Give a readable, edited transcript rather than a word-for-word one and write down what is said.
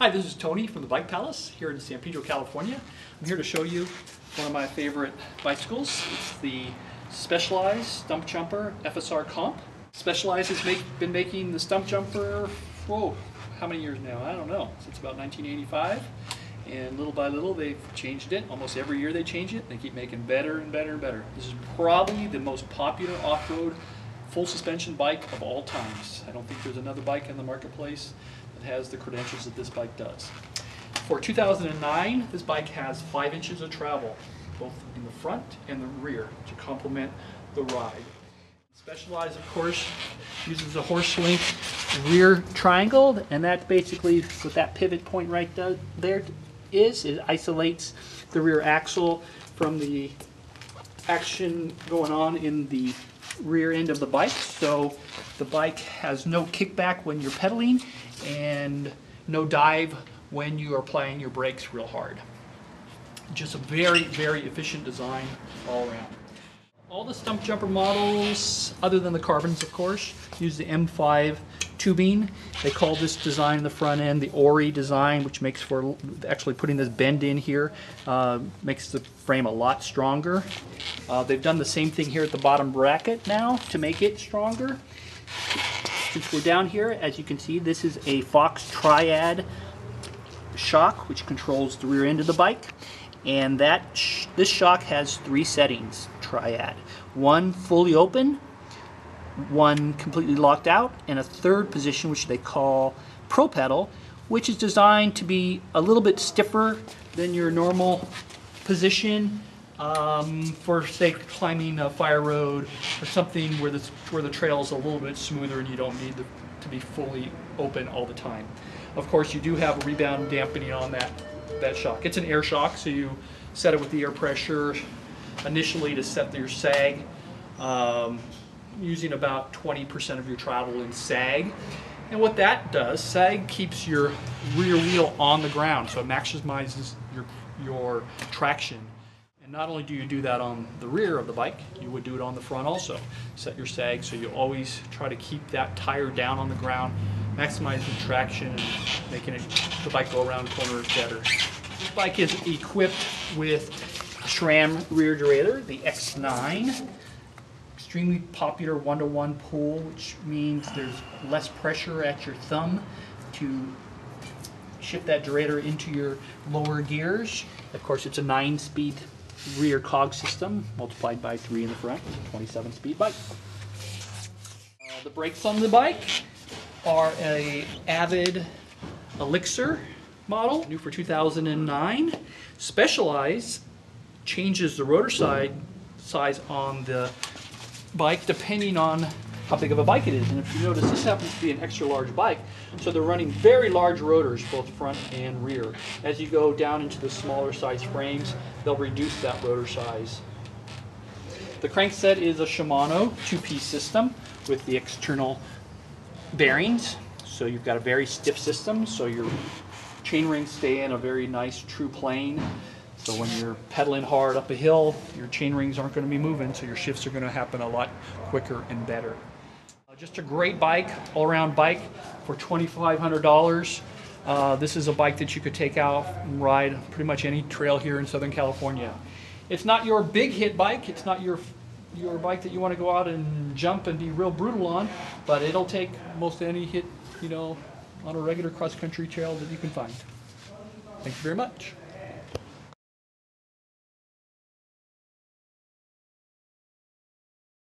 Hi, this is Tony from the Bike Palace here in San Pedro, California. I'm here to show you one of my favorite bicycles. It's the Specialized Stumpjumper FSR Comp. Specialized has been making the Stumpjumper, whoa, how many years now? I don't know, since about 1985. And little by little they've changed it. Almost every year they change it. They keep making better and better and better. This is probably the most popular off-road full suspension bike of all times. I don't think there's another bike in the marketplace that has the credentials that this bike does. For 2009, this bike has 5 inches of travel, both in the front and the rear, to complement the ride. Specialized, of course, uses a horse link rear triangle, and that's basically what that pivot point right there is. It isolates the rear axle from the action going on in the rear end of the bike, so the bike has no kickback when you're pedaling and no dive when you are applying your brakes real hard. Just a very, very efficient design all around. All the Stumpjumper models, other than the carbons of course, use the M5 tubing. They call this design in the front end the Ori design, which makes for actually putting this bend in here, makes the frame a lot stronger. They've done the same thing here at the bottom bracket now to make it stronger. Since we're down here, as you can see, this is a Fox Triad shock which controls the rear end of the bike, and this shock has 3 settings. Triad. One fully open, one completely locked out, and a third position which they call Pro Pedal, which is designed to be a little bit stiffer than your normal position for, say, climbing a fire road or something where the trail is a little bit smoother and you don't need to be fully open all the time. Of course, you do have a rebound dampening on that shock. It's an air shock, so you set it with the air pressure initially to set your sag, using about 20% of your travel in sag. And what that does, sag keeps your rear wheel on the ground, so it maximizes your traction. And not only do you do that on the rear of the bike, you would do it on the front also. Set your sag so you always try to keep that tire down on the ground, maximizing traction and making the bike go around corners better. This bike is equipped with SRAM rear derailleur, the X9. Extremely popular 1-to-1 pull, which means there's less pressure at your thumb to shift that derailleur into your lower gears. Of course, it's a 9-speed rear cog system multiplied by 3 in the front, 27-speed bike. The brakes on the bike are a Avid Elixir model, new for 2009. Specialized changes the rotor size on the bike depending on how big of a bike it is. And if you notice, this happens to be an extra large bike, so they're running very large rotors, both front and rear. As you go down into the smaller size frames, they'll reduce that rotor size. The crankset is a Shimano 2-piece system with the external bearings, so you've got a very stiff system, so your chain rings stay in a very nice true plane. So when you're pedaling hard up a hill, your chain rings aren't going to be moving, so your shifts are going to happen a lot quicker and better. Just a great bike, all-around bike for $2,500. This is a bike that you could take out and ride pretty much any trail here in Southern California. It's not your big hit bike, it's not your bike that you want to go out and jump and be real brutal on, but it'll take most any hit, on a regular cross-country trail that you can find. Thank you very much.